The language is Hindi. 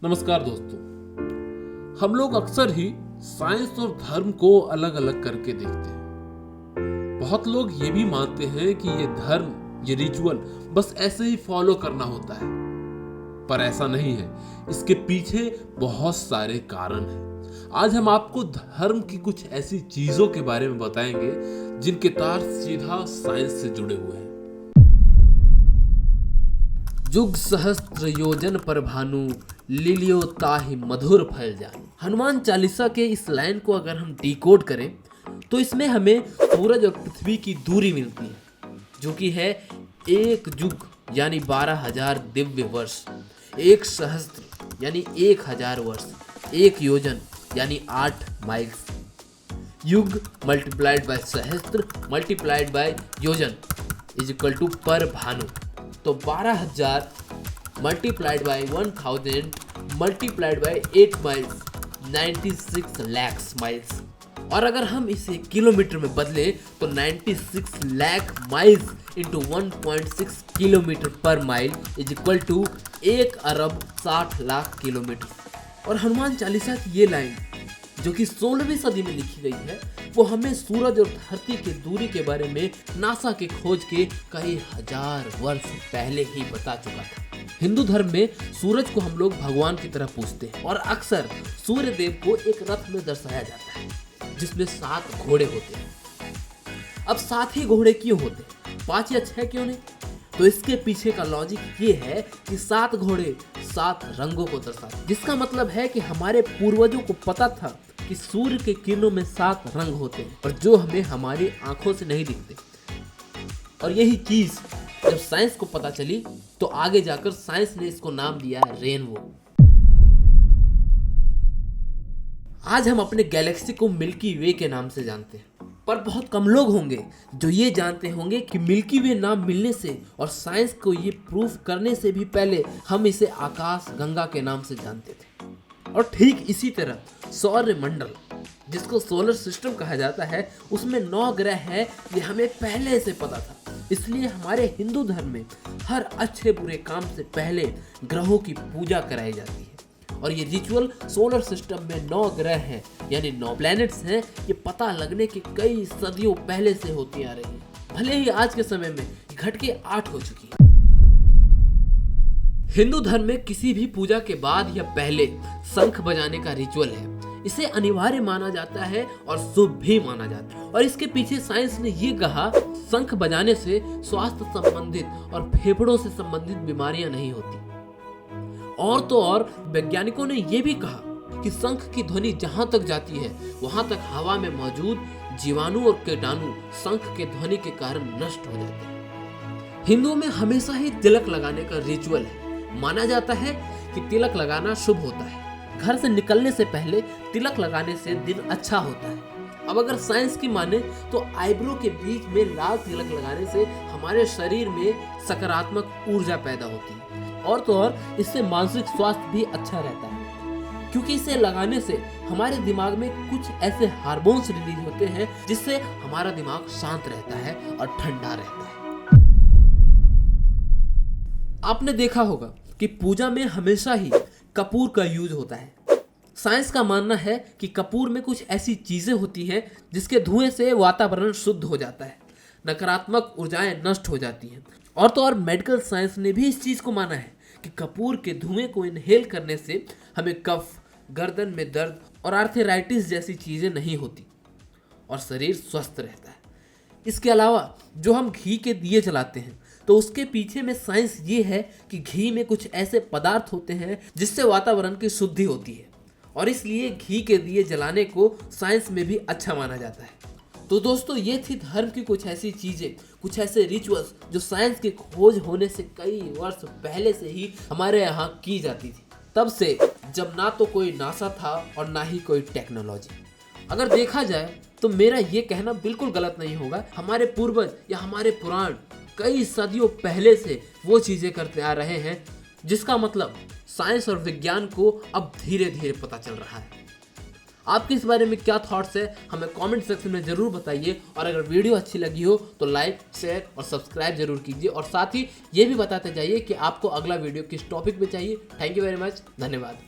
नमस्कार दोस्तों। हम लोग अक्सर ही साइंस और धर्म को अलग अलग करके देखते हैं। बहुत लोग ये भी मानते हैं कि ये धर्म, ये रिचुअल बस ऐसे ही फॉलो करना होता है, पर ऐसा नहीं है। इसके पीछे बहुत सारे कारण हैं। आज हम आपको धर्म की कुछ ऐसी चीजों के बारे में बताएंगे जिनके तार सीधा साइंस से जुड़े हुए हैं। जुग सहस्त्र योजन पर भानु, लिलियो ताहि मधुर फल जानु। हनुमान चालीसा के इस लाइन को अगर हम डिकोड करें तो इसमें हमें सूरज और पृथ्वी की दूरी मिलती है, जो कि है एक जुग यानी 12,000 दिव्य वर्ष, एक सहस्त्र यानी 1,000 वर्ष, एक योजन यानी 8 माइल्स। युग मल्टीप्लाइड बाय सहस्त्र मल्टीप्लाइड बाय योजन इज इक्वल टू पर भानु। तो 12,000 multiplied by 1,000 multiplied by 8 miles 96 lakh miles. और अगर हम इसे किलोमीटर में बदले तो 96 lakh miles into 1.6 kilometre per mile is equal to 1 अरब 60 लाख किलोमीटर। और हनुमान चालीसा की ये लाइन जो कि 16वीं सदी में लिखी गई है, वो हमें सूरज और धरती की दूरी के बारे में नासा के खोज के कई हजार वर्ष पहले ही बता चुका था। हिंदू धर्म में सूरज को हम लोग भगवान की तरह पूजते हैं और अक्सर सूर्य देव को एक रथ में दर्शाया जाता है जिसमें 7 घोड़े होते हैं। अब 7 ही घोड़े क्यों होते हैं, 5 या 6 क्यों नहीं? तो इसके पीछे का लॉजिक ये है कि 7 घोड़े 7 रंगों को दर्शाते हैं, जिसका मतलब है कि हमारे पूर्वजों को पता था कि सूर्य के किरणों में 7 रंग होते हैं और जो हमें हमारी आंखों से नहीं दिखते। और यही चीज जब साइंस को पता चली तो आगे जाकर साइंस ने इसको नाम दिया रेनबो। आज हम अपने गैलेक्सी को मिल्की वे के नाम से जानते हैं, पर बहुत कम लोग होंगे जो ये जानते होंगे कि मिल्की वे नाम मिलने से और साइंस को ये प्रूफ करने से भी पहले हम इसे आकाश गंगा के नाम से जानते थे। और ठीक इसी तरह सौर मंडल, जिसको सोलर सिस्टम कहा जाता है, उसमें 9 ग्रह हैं, ये हमें पहले से पता था। इसलिए हमारे हिंदू धर्म में हर अच्छे बुरे काम से पहले ग्रहों की पूजा कराई जाती है। और ये रिचुअल सोलर सिस्टम में 9 ग्रह हैं यानी 9 प्लैनेट्स हैं, ये पता लगने के कई सदियों पहले से होती आ रही है। भले ही आज के समय में घट के 8 हो चुकी है। हिंदू धर्म में किसी भी पूजा के बाद या पहले शंख बजाने का रिचुअल है। इसे अनिवार्य माना जाता है और शुभ भी माना जाता है। और इसके पीछे साइंस ने ये कहा, शंख बजाने से स्वास्थ्य संबंधित और फेफड़ों से संबंधित बीमारियां नहीं होती। और तो और वैज्ञानिकों ने यह भी कहा कि शंख की ध्वनि जहां तक जाती है वहां तक हवा में मौजूद जीवाणु और कीटाणु शंख के ध्वनि के कारण नष्ट हो जाते हैं। हिंदुओं में हमेशा ही तिलक लगाने का रिचुअल है। माना जाता है कि तिलक लगाना शुभ होता है। घर से निकलने से पहले तिलक लगाने से दिन अच्छा होता है। अब अगर साइंस की माने तो आईब्रो के बीच में लाल तिलक लगाने से हमारे शरीर में सकारात्मक ऊर्जा पैदा होती है। और तो और इससे मानसिक स्वास्थ्य भी अच्छा रहता है, क्योंकि इसे लगाने से हमारे दिमाग में कुछ ऐसे हार्मोन्स रिलीज होते हैं जिससे हमारा दिमाग शांत रहता है और ठंडा रहता है। आपने देखा होगा कि पूजा में हमेशा ही कपूर का यूज होता है। साइंस का मानना है कि कपूर में कुछ ऐसी चीजें होती हैं जिसके धुएं से वातावरण शुद्ध हो जाता है, नकारात्मक ऊर्जाएं नष्ट हो जाती हैं। और तो और मेडिकल साइंस ने भी इस चीज को माना है कि कपूर के धुएं को इनहेल करने से हमें कफ, गर्दन में दर्द और आर्थराइटिस जैसी चीजें नहीं होती और शरीर स्वस्थ रहता है। इसके अलावा जो हम घी के दिए जलाते हैं तो उसके पीछे में साइंस ये है कि घी में कुछ ऐसे पदार्थ होते हैं जिससे वातावरण की शुद्धि होती है और इसलिए घी के दिए जलाने को साइंस में भी अच्छा माना जाता है। तो दोस्तों, ये थी धर्म की कुछ ऐसी चीजें, कुछ ऐसे रिचुअल्स जो साइंस की खोज होने से कई वर्ष पहले से ही हमारे यहाँ की जाती थी, तब से जब ना तो कोई नासा था और ना ही कोई टेक्नोलॉजी। अगर देखा जाए तो मेरा ये कहना बिल्कुल गलत नहीं होगा। हमारे पूर्वज या हमारे पुराण कई सदियों पहले से वो चीजें करते आ रहे हैं, जिसका मतलब साइंस और विज्ञान को अब धीरे धीरे पता चल रहा है। आपके इस बारे में क्या थॉट्स है हमें कमेंट सेक्शन में जरूर बताइए। और अगर वीडियो अच्छी लगी हो तो लाइक, शेयर और सब्सक्राइब जरूर कीजिए, और साथ ही ये भी बताते जाइए कि आपको अगला वीडियो किस टॉपिक पे चाहिए। थैंक यू वेरी मच, धन्यवाद।